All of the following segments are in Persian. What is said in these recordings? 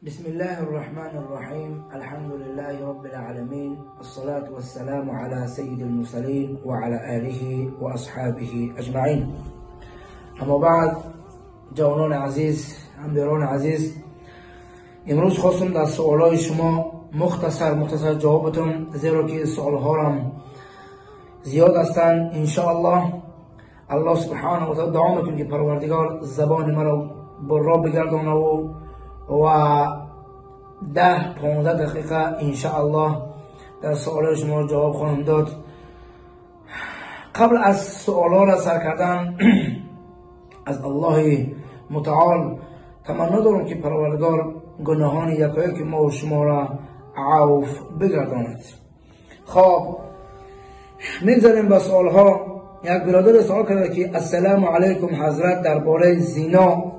بسم الله الرحمن الرحيم. الحمد لله رب العالمين، الصلاة والسلام على سيد المرسلين وعلى آله وأصحابه أجمعين. اما بعد، جوانان عزیز، همدران عزیز، امروز خواستم در سوالای شما مختصر جوابتون، زیرا که سوالها رم زیاد هستند. انشاءالله الله سبحانه و تعالی دعا میکنم که پروردگار زبان مرا برا بگردانه و 10-15 دقیقه انشاءالله در سوال شما جواب خواهم داد. قبل از سوالا را سر کردن از الله متعال تمنا دارم که پروردگار گناهان یکایی که ما و شما را عفو بگرداند. خب میگذاریم به سوالها. یک برادر سوال کرده که السلام علیکم حضرت، درباره زنا.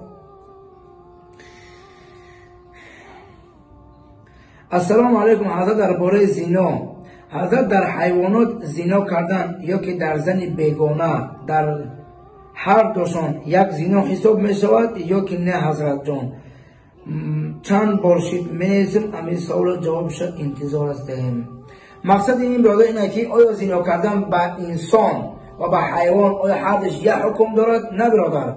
السلام علیکم حضرت، درباره زنا. حضرت در حیوانات زنا کردن یا که در زن بیگانه، در هر دوشان یک زنا حساب می شود یا که نه حضرت جان؟ چند بار شد می‌نویسیم، همین سوال جوابش انتظار هستیم. مقصد این برادر اینه که آیا زنا کردن به انسان و به حیوان آیا حدش یک حکم دارد؟ نه برادر.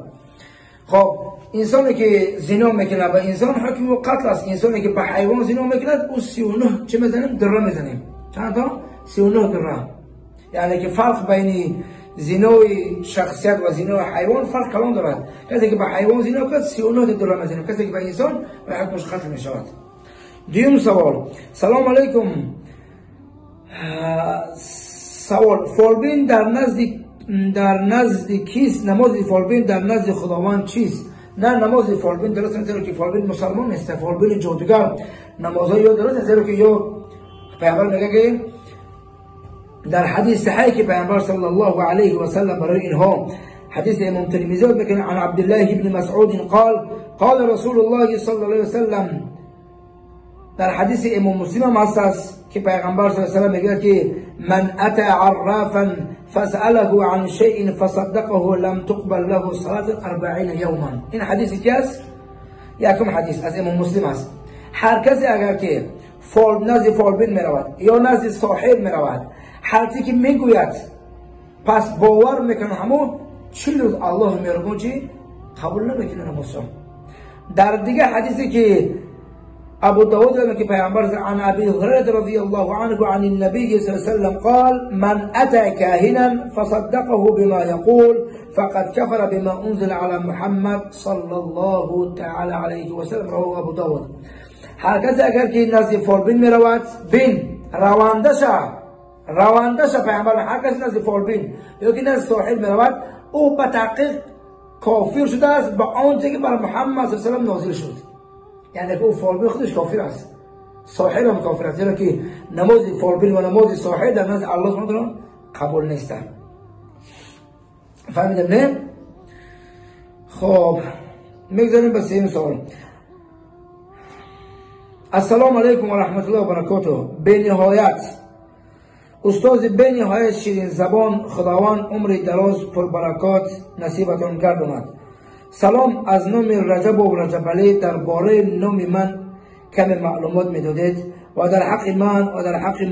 خب انسانی که زنا میکنه به انسان حکم و قتل است. انسانی که به حیوان زنا میکنه او 39 چه میزنیم؟ دره میزنیم. چند تا؟ 39 دره. یعنی که فرق بین زنای شخصیت و زنای حیوان فرق کلان دارد. کسی که به حیوان زنا کرد 39 دره میزنیم، کسی که به انسان به حکمش قتل میشود. دوم سوال. سلام علیکم. سوال: فالبین در نزد کیست؟ نماز فالبین در نزد خداوند چیست؟ نه، نماز فالبین درست نیست، که فالبین مسلمان نیست، فالبین جادوگر. نمازها یا درست نیست، که یا پیامبر میگه که در حدیث صحیح که پیامبر صلی الله علیه و سلم برای اینها، حدیث امام ترمذی میگه عن عبد الله بن مسعود قال رسول الله صلی الله علیه و سلم. در حدیث امام مسلم هست که پیغمبر صلی الله علیه و سلم میگه که من اتى عرافا فسأله عن شيء فصدقه لم تقبل له صلاة 40 يوما. این حدیثی که است یکم حدیث از امام مسلم است. هر کسی اگر که نزد فالبین می رود یا نزد ساحر می رود، حالتی که میگوید پس باور میکنه همون 40 روز الله مهربان چی قبول نمیکنه نمازشو. در دیگه حدیثی که ابو داود لما پیامبر عن ابي هريره رضي الله عنه عن النبي صلى الله عليه وسلم قال من اتى كاهنا فصدقه بما يقول فقد كفر بما انزل على محمد صلى الله تعالى عليه وسلم. رواه ابو داود. هر کسی اگر که نزد فالبین می رود، بین روانده پیامبر، هر کسی نزد فالبین یا که نزد ساحر می رود، او به تحقیق کافر شده است به آنچه که بر محمد صلی الله علیه و سلم نازل شد. یعنی که او فالبین خودش کافر است، ساحر هم کافر است، زیرا که نماز فالبین و نماز ساحر در نزد الله سبحانه و تعالی قبول نیست. فهمیدم نه؟ خب میگذاریم به سوم سوال. السلام علیکم و رحمت الله و برکاته. به نهایت استاد، به نهایت شیرین زبان، خداوند عمر دراز پر برکات نصیبتان گرداند. سلام، از نام رجب و رجب علی درباره نام من کم معلومات میدادید و در حق من و در حق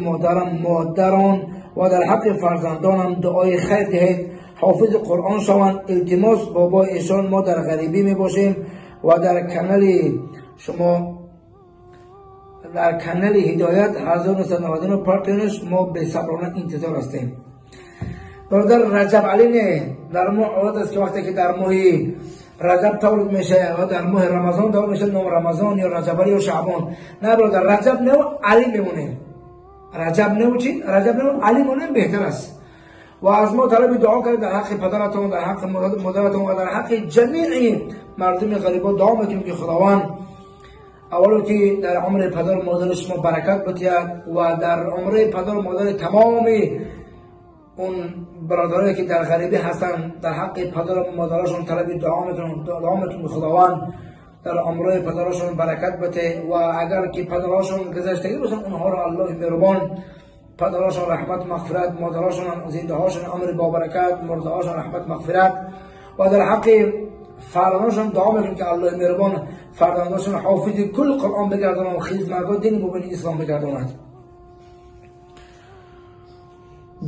مادران و در حق فرزندانم دعای خیر دهید. حافظ قرآن شوند. التماس بابا ایشان ما در غریبی می باشیم و در کانال شما در کانال هدایت 1999 پارتنرش ما به صبرانه انتظار هستیم. برادر رجب علی نه، در ماه عادت است که وقتی که در ماه رجب تولد میشه و در ماه رمضان تولد میشه نام رمضان یا رجب علی یا شعبان. نه برادر، رجب نه علی میمونه. رجب نه چی؟ رجب نه علی مونه بهتر است. و از ما طلب دعا کنید در حق پدرتون، در حق مادرتون و در حق جمیع مردم غریبا دعا میکنیم که خداوند اولا که در عمر پدر و مادر شما برکت بدهد و در عمر پدر و مادر تمام اون برادرایی که در غریبی هستن در حق پدر و مادرشون طلب دعا میکنم خداوند در عمر پدرشون برکت بده و اگر که پدرشون گذشتگی باشن اونها را الله مهربان پدرشون رحمت مغفرت، مادرشون زنده هاشون عمر با برکت، مرده هاشون رحمت مغفرت و در حق فرزندانشون دعا میکنیم که الله مهربان فرزندانشون حافظ کل قرآن بگرداند و خدمتگار دین مبین اسلام بگرداند.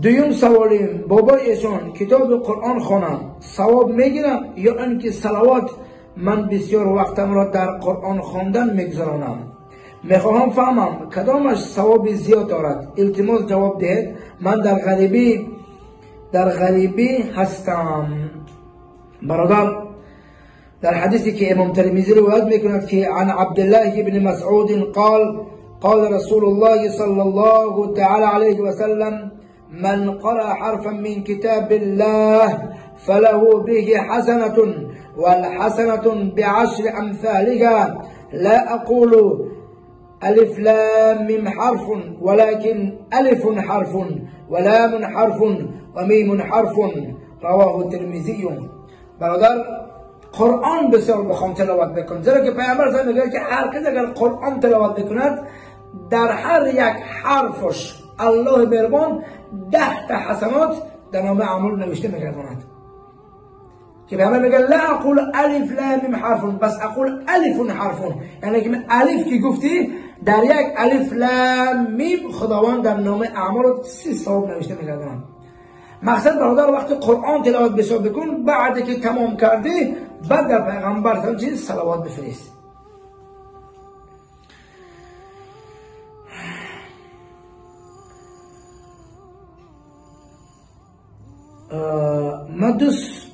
دویم سوالیم بابای ایشان کتاب قرآن خوانند ثواب میگیرم یا اینکه صلوات من بسیار وقتم را در قرآن خواندن میگذرانم. میخواهم فهمم کدامش ثواب زیاد دارد. التماس جواب دهید. من در غریبی هستم. برادر در حدیثی که امام ترمذی روایت میکند که عن عبدالله بن مسعود قال رسول الله صلی الله تعالی علیه و سلم من قرأ حرفا من كتاب الله فله به حسنة والحسنة بعشر أمثالها لا أقول ألف لام ميم حرف ولكن ألف حرف ولام حرف وميم حرف رواه الترمذي. برادر قرآن بسیار بخوام تلاوت بکن، زیرا که پیامبر صلی میگه که هر کس اگر قرآن تلاوت بکند در هر یک حرفش الله مهربان 10 تا حسنات در نامه اعمال نوشته میگرداند. که پیامبر میگه لا اقول الف لام میم حرف بس اقول الف حرف، یعنی که الف که گفتی در یک الف لام میم خداوند در نامه اعمال 30 ثواب نوشته میگرداند. مقصد برادر وقتی قرآن تلاوت بسیار بکن، بعد که تمام کردی بعد در پیغمبر صلی الله صلوات بفرست.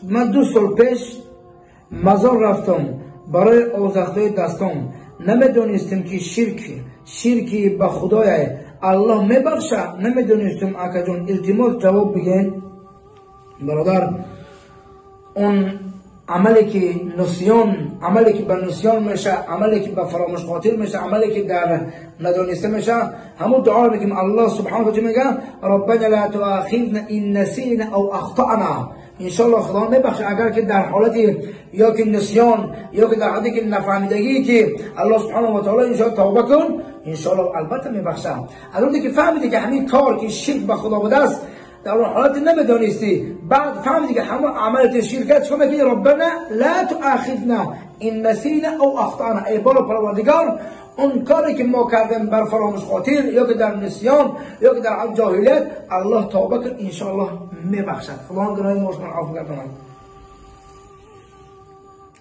من دو سال پیش مزار رفتم برای آزاختای دستم. نمیدونستم که شرکی به خدای الله میبخشه. نمیدونستم آقا جون التماس جواب بگین. برادر اون عملی که به نسیان میشه، عملی که به فراموش خاطر میشه، عملی که در ندانسته میشه، همون دعا میگیم الله سبحانه و تعالی میگه ربنا لا تؤاخذنا ان نسینا او اخطانا. انشاءالله خدا میبخشه اگر که در حالتی یا که نسیان یا که در حالتی که نفهمیدگی که الله سبحانه و تعالی انشاءالله توبه کن، انشاءالله البته میبخشه. البته که فهمیدی که همین کار که شرک به خدا بوده است در اون حالت نمیدانستی، بعد فهمیدی که همه عملت شرکت شما میگی ربنا لا تؤاخذنا ان نسینا او اخطانا. ای بار پروردگار اون کاری که ما کردیم بر فراموش خاطر یا که در نسیان یا که در جاهلیت الله توبه کن انشاءالله میبخشد. خدا گناه ما رو عفو کنه.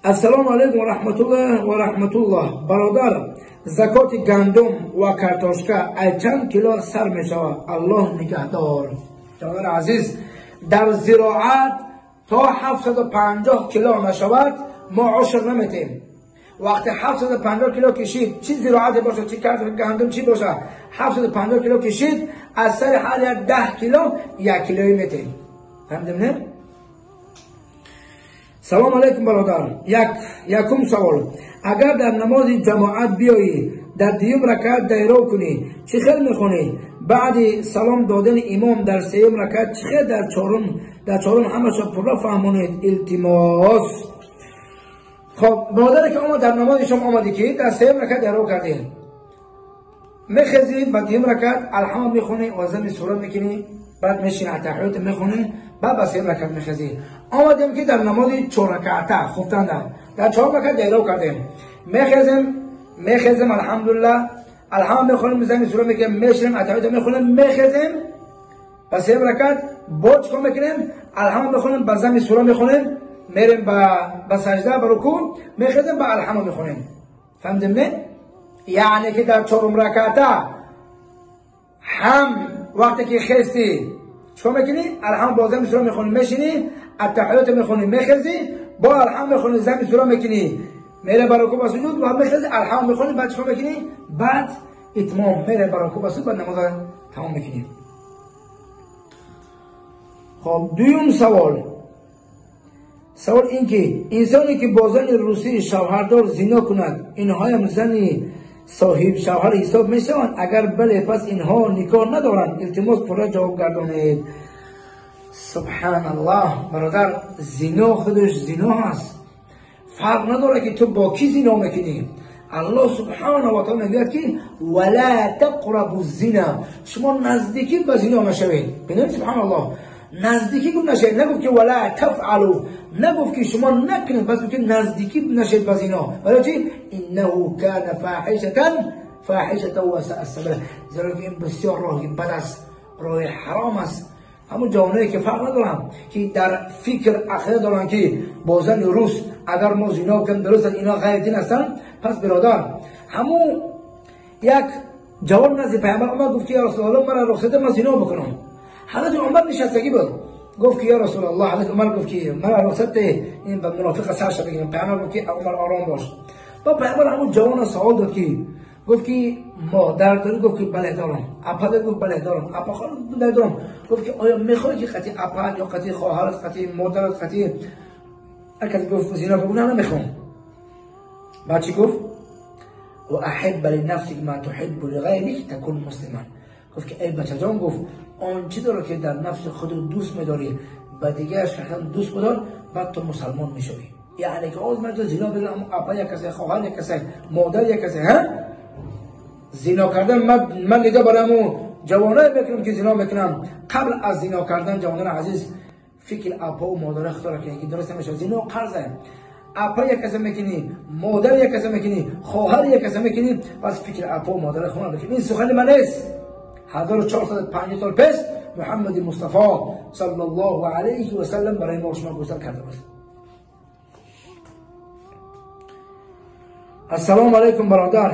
السلام علیکم و رحمت الله. برادر زکات گندم و کارتوشکا چند کیلو سر می شود؟ الله نگهدار. جوان عزیز در زراعت تا 750 کیلو نشود ما عشر نمیتیم. وقتی 750 کیلو کشید، چی زراعت باشه چی کارت گندم چی باشه، 750 کیلو کشید از سر حال 10 کیلو 1 کیلویی میتیم. فهمیدم نه؟ سلام علیکم برادر. یکم سوال، اگر در نماز جماعت بیایی در دیوم رکعت دایره کنی چه خیلی میخونی؟ بعد سلام دادن امام در سوم رکعت چه خیلی در چهارم همه شب پر فهمونید التماس. خب برادر که اومد در نماز شما آمدی که در سوم رکعت دایره کردین میخزید، بعد دیوم رکعت الحمد میخونی و زمین سوره میکنی، بعد میشین تحیات میخونی، بعد با سوم رکعت میخزید. آمدیم که در نماز 4 رکعته خفتن در 4 رکعت دایره کردیم، میخزیم الحمدلله الحمد میخونیم میزنیم سوره میکنیم میشیم اتحیات میخونیم میخزیم با سوم رکعت با چکا میکنیم الحمد میخونیم با زمین سوره میخونیم میریم با سجده با رکوع میخزیم با الحمد میخونیم. فهمدیم نه؟ یعنی که در 4 رکعته هم وقتی که خستی چکا میکنی الحمد با زمین سوره میخونی میشینی اتحیات میخونی میخزی با الحمد میخونی زمین سوره میکنی میره با رکوع با سجود و میخزی الحمد میخونی بعد چکا میکنی بعد اتمام میره با رکوع با سجود بعد نماز تمام میکنی. خب دوم سوال این که انسانی که با زن روسی شوهردار زنا کند اینها هم زنی صاحب شوهر حساب میشوند؟ اگر بله پس اینها نکاح ندارند. التماس پر جواب گردانید. سبحان الله. برادر زنا خودش زنا هست، فرق نداره که تو با کی زنا میکنی. الله سبحانه و تعالی میگه که ولا تقربوا الزنا، شما نزدیکی به زنا مشوید. ببینید سبحان الله نزدیکی گفت نشه، نگفت که ولا تفعلوا، نگفت که شما نکنید، بس که نزدیکی نشید با زنا. ولی چی؟ انه کان فاحشه و ساء السبیل، زیرا که این بسیار راهی بد است، راه حرام است. همون جوانایی که فرق ندارن که در فکر اخره دارن که با زن روس اگر ما زنا کنیم درست اینا غیر دین هستن، پس برادر همون یک جوان نزد پیامبر اومد گفت که یا رسول الله مرا رخصت من زنا بکنم. حضرت عمر نشستگی بود، گفت که یا رسول الله، حضرت عمر گفت که مرا رخصت این به منافق سرش بگیرم. پیامبر گفت که عمر آرام باش. با پیامبر همون جوان سوال داد که گفت که مادر داری؟ گفت که بله دارم. اپا داری؟ گفت بله دارم. اپا خواهر دارم. گفت که آیا میخوای که قطعی اپا یا قطعی خواهرت، قطعی مادرت، قطعی هر کسی گفت زنا کنم؟ نه نمیخوام. بعد چی گفت؟ و احب لنفسك ما تحب لغيرك تكون مسلما. گفت که ای بچه جان، گفت آنچه داره که در نفس خود رو دوست میداری به دیگرش هم دوست بدار، بعد تو مسلمان میشوی. یعنی که آز من تو زنا بگم اپا یک کسی، خواهر یک کسی، مادر یک کسی، ها زنا کردن من دیگه برامو جوانای بکنم که زنا میکنم. قبل از زنا کردن جوانان عزیز فکر اپا و مادر اختار کنی که درست نمیشه. زنا قرضه. اپا یک کسی میکنی، مادر یک کسی میکنی، خواهر یک کسی میکنی، پس فکر اپا و مادر خونه بکنی. این سخن من نیست. 1450 سال پیش محمد مصطفی صلی الله علیه و سلم برای ما شما گذار کرده است. السلام علیکم برادر.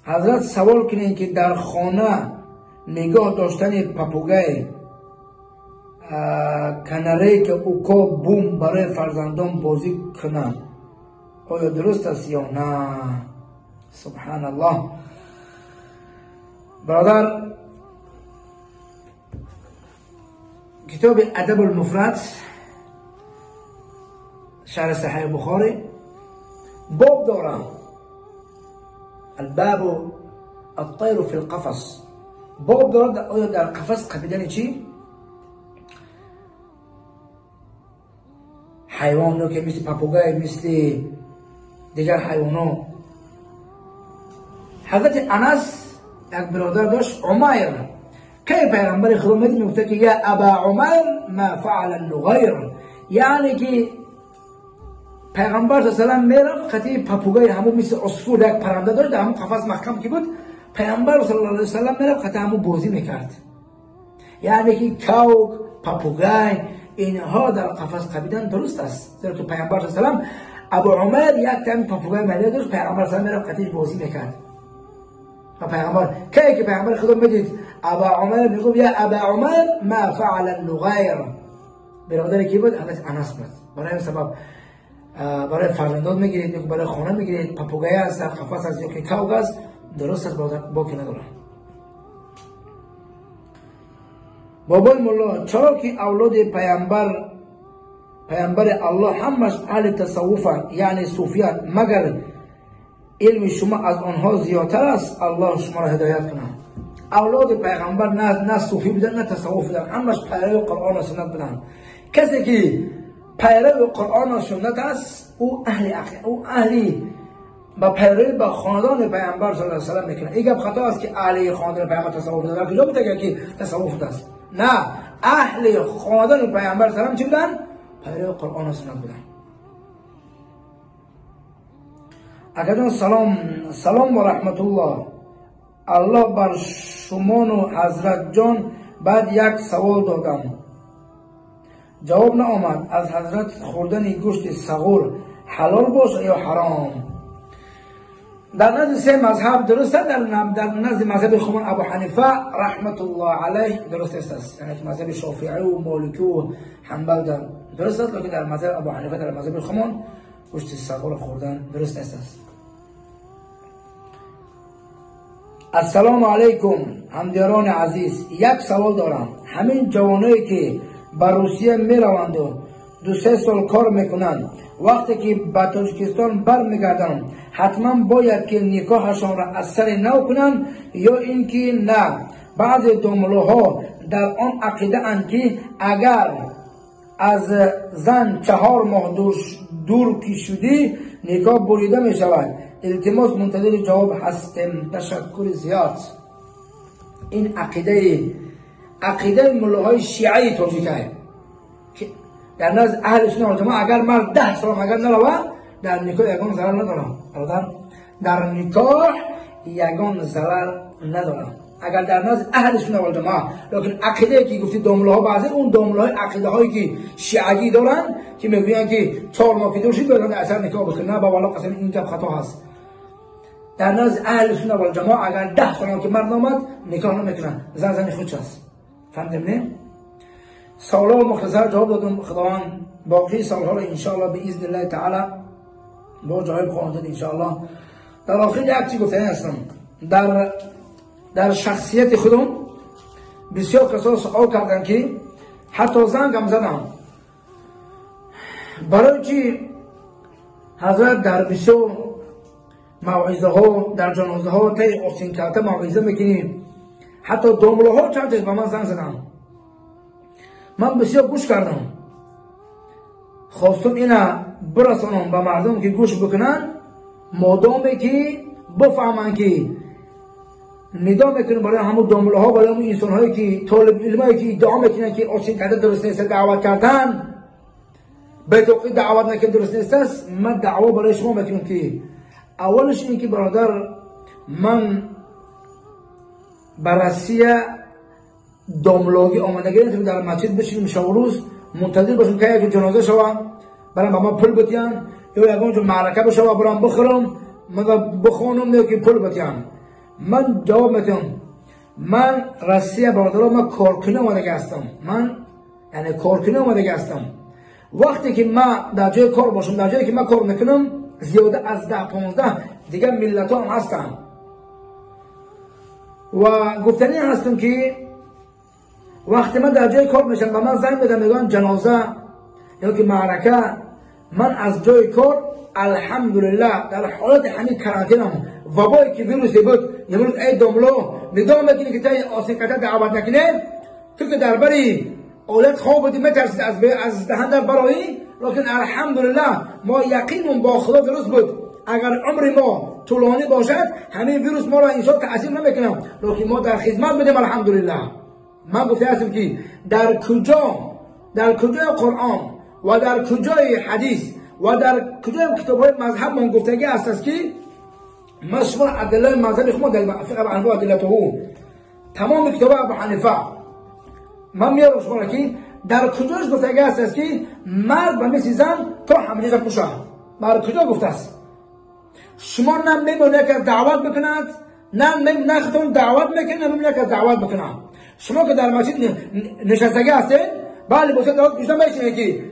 حضرت سوال کنین که در خانه نگاه داشتن پاپوگای کناره که اوکا بوم برای فرزندان بازی کنن آیا درست است یا نه؟ سبحان الله. برادر کتاب ادب المفرد شرح صحیح بخاری باب دارم، الباب الطير في القفص. باب دارد آیا در قفص قبیدن چی؟ حیوان که مثل پاپوگای، مثل دیگر حیوان. حضرت انس یک برادر داشت عمیر، که پیغمبر خدا میگفته که یا ابا عمیر ما فعل النغیر، یعنی که پیغمبر صلی الله علیه و میرفت خطی پاپوگای همون مثل عصفور یک پرنده داشت در همون قفس محکم که بود، پیغمبر صلی الله علیه و سلم میرفت خطی همون بازی میکرد. یعنی که کوک، پاپوگای اینها در قفس قبیدن درست است. زیرا تو پیغمبر صلی الله علیه و سلم ابو عمر یک تن پاپوگای مالی داشت، پیغمبر صلی الله علیه و سلم میرفت خطیش بازی میکرد. و پیغمبر که پیغمبر خدا میدید ابا عمر میگفت یا ابا عمر ما فعل النغیر. برادر کی بود؟ حضرت انس بود. برای این سبب برای فرزندان میگیرید یا برای خانه میگیرید پاپوگای است در قفس است یا که کوگ است، درست است با که نداره. بابای مولا چرا که اولاد پیامبر الله همش اهل تصوفن، یعنی صوفیان، مگر علم شما از آنها زیادتر است؟ الله شما را هدایت کنه. اولاد پیغمبر نه صوفی بودن نه تصوف بودن، همش پیرو قرآن و سنت بودن. کسی که پیرو قرآن و سنت است او اهل عقیده، او اهلی با پیروی با خاندان پیامبر صلی الله علیه و سلم میکنه. این گپ خطا است که اهل خاندان پیامبر تصوف داره، کجا بوده که تصوف است؟ نه، اهل خاندان پیامبر صلی الله علیه و سلم چی بودن؟ پیرو قرآن و سنت بودن. اگر سلام و رحمت الله بر شما و حضرت جان. بعد یک سوال دادم جواب نآمد. از حضرت خوردن گوشت صغور حلال باشه یا حرام؟ در نزد سه مذهب درست است. در نزد مذهب خودمان ابو حنیفه رحمت الله علیه درست است، یعنی مذهب شافعی و مالکی و حنبل درست است، لیکن در مذهب ابو حنیفه در مذهب خودمان گوشت صغور خوردن درست است. السلام علیکم همدیران عزیز، یک سوال دارم. همین جوانایی که به روسیه می روند و 2-3 سال کار میکنند، وقتی که به تاجیکستان برمیگردند حتما باید که نکاحشان را از سر نو کنند یا اینکه نه؟ بعضی داملوها در آن عقیده اند که اگر از زن 4 ماه دور که شدی نکاح بریده می شود. التماس منتظر جواب هستم. تشکر زیاد. این عقیده عقیده ملاهای شیعه تاجیکه که در نزد اهل سنت و جماعت اگر مرد 10 سال اگر نروه در نکاح یگان ضرر نداره. در نکاح یگان ضرر نداره اگر در نزد اهل سنت و جماعت. لیکن عقیده که گفتی دامله‌ها بعضی اون دامله‌های عقیده هایی که شیعگی دارن که میگوین که 4 ماه که دوشید بدن اثر نکاح بکنن، نه با والا قسم این که خطا هست. در نزد اهل سنت و جماعت اگر 10 سال که مرد آمد نکاح نمیکنن، زن خودش است. فهمیدم نه؟ سوال مختصر جواب دادم. خداوند باقی سوال‌ها رو ان شاء الله باذن الله تعالی با جواب خواهد داد ان شاء الله. در آخر یک چیز گفتنی هستم. در شخصیت خودم بسیار کسا سوال کردن که حتی زنگم زدم برای چی حضرت در بسیار موعظه ها در جنازه ها طی آستین کرده موعظه میکنیم، حتی دامله ها چند تیز با من زنگ زدم. من بسیار گوش کردم، خواستم اینا برسانم به مردم که گوش بکنن، مادامی که بفهمن که ندا میکنن برای همون دامله ها، برای همون انسان هایی که طالب علمایی که ادعا میکنن که آستین کرده درست نیست دعوت کردن، به توقیت دعوت نکن درست نیست است. من دعوا برای شما میکنم که اولش این که برادر من بررسی داملاگی آمدگی نیست در مسجد بشینیم شب و روز منتظر باشیم که یک جنازه شوم برام با ما پول بتیان یا یکم جو معرکه بشوه برام بخورم مگه بخونم نه که پول بتیان. من جواب میدم من راستی برادر من کارکنه اومده هستم، من یعنی کارکنه اومده هستم. وقتی که من در جای کار باشم، در جایی که من کار میکنم زیاده از 10-15 دیگه ملت هم هستن و گفتنی هستم که وقتی من در جای کار میشم و من زنگ میدم میگن جنازه یا که معرکه، من از جای کار الحمدلله در حالت همین کرانتینم وبایی که ویروسی بود امروز ای داملو ندا میکنی که تای آسین کتا دعوت نکنه تو که در بری اولاد خواب بودی میترسید از دهن در برایی. لیکن الحمدلله ما یقینمون با خدا درست بود، اگر عمر ما طولانی باشد همین ویروس ما را انشاء تأثیر نمیکنه، لیکن ما در خدمت بودیم الحمدلله. من گفته هستم که در کجای قرآن و در کجای حدیث و در کجای کتاب‌های مذهب من گفتگی است که مشمول ادله مذهب خود در فقه انواع ادلته تمام کتاب ابو حنیفه من میارم شما که در کجاش گفتگی است که مرد و مثل زن تا همدیگر پوشه. در کجا گفته است؟ شما نه میمونه که دعوت بکنند، نه خودتون دعوت میکنید، نه میمونه که دعوت بکنند. شما که در مسجد نشستگی هستید بله باشه دعوت پیشتان میشینه که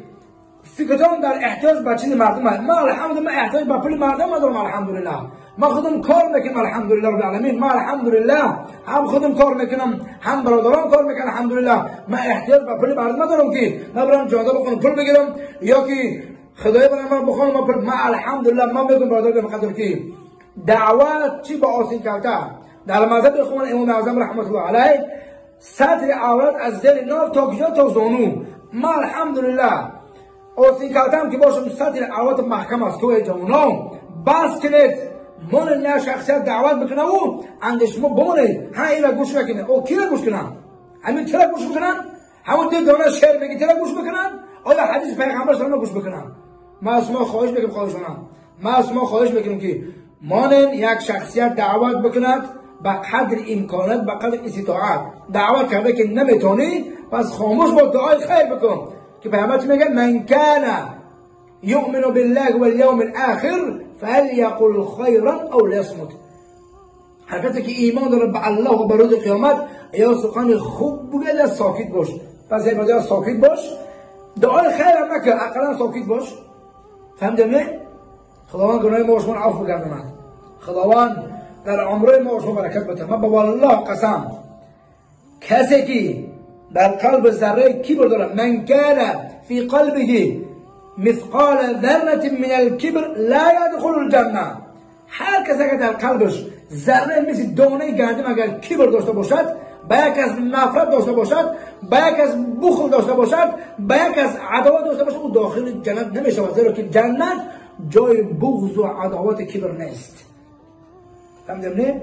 فکرتون در احتیاج به چیز مردم هست. ما الحمدلله احتیاج به پول مردم ندارم الحمدلله. ما خودم کار میکنم الحمدلله رب العالمین. ما الحمدلله هم خودم کار میکنم هم برادران کار میکنن الحمدلله. ما احتیاج به پول مردم ندارم که من برام جاده بکنم پول بگیرم یا که خدای برای من بخونم ما پول. ما الحمدلله ما میگم برادر بقدر که دعوت چی با آسین کرده در مذهب خود امام اعظم رحمت الله علیه سطر عورت از زیر ناف تا کجا تا زانو. ما الحمدلله آسین کردم که باشم سطر عورت محکم است توی جوانان بس کنید من نه شخصیت دعوت بکنه و اندش ما بمونه ها اینا گوش نکنه او کی را گوش کنن همین چرا گوش بکنن همون دو دانه شعر میگه چرا گوش بکنن آیا حدیث پیغمبر صلی الله گوش بکنن. ما از ما خواهش میکنم خواهش میکنم که مانن یک شخصیت دعوت بکند با قدر امکانات با قدر استطاعت دعوت کرده که نمیتونی پس خاموش با دعای خیر بکن که پیامبر میگه من کان یؤمن بالله والیوم الاخر فلیقل خیرا او لیصمت. هر کسی که ایمان داره به الله و به روز قیامت یا سخن خوب بگه یا ساکت باش. پس این بجای ساکت باش دعای خیر هم نکن اقلا ساکت باش. فهمیدم؟ خداوند گناه ما و شما عفو بگرداند. خداوند در عمر ما و شما برکت بده. من با والله قسم کسی که در قلب ذره کبر داره من کان فی قلبه مثقال ذره من الكبر لا يدخل الجنه. هر کسی که در قلبش ذره مثل دانه گندم اگر کبر داشته باشد با یک از نفرت داشته باشد با یک از بخل داشته باشد با یک از عداوت داشته باشد او داخل جنت نمیشود زیرا که جنت جای بغض و عداوت کبر نیست. فهمیدم نه؟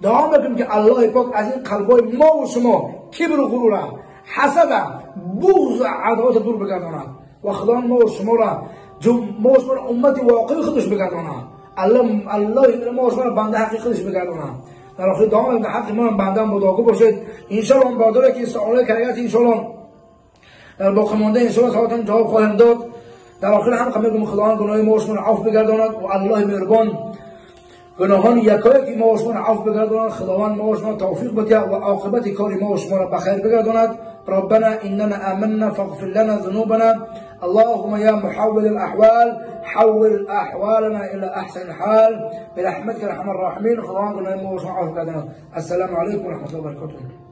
دعا میکنم که الله پاک از این قلبای ما و شما کبر و غرور، حسد، بغض، عداوت دور بگرداند و خدا ما و شما را امت واقعی خودش بگرداند. الله ما و شما را بنده حقیقیش بگرداند. در آخر دام به حق ما بنده مداگو باشید. انشاءالله با داره که سوال کریات انشاءالله در باقی مانده انشاءالله خواهدم جواب خواهم داد. در آخر هم قبل خداوند گناه ما و شما را عفو بگرداند و الله مهربان گناهان یکایک ما و شما را عفو بگرداند. خداوند ما و شما توفیق بده و عاقبت کار ما و شما را بخیر بگرداند. ربنا اننا آمنا فاغفر لنا ذنوبنا اللهم يا محول الاحوال حول احوالنا الى احسن حال برحمتك يا ارحم الراحمين. خداوند گناه ما و شما عفو بگرداند. السلام علیکم و رحمت الله و برکاته.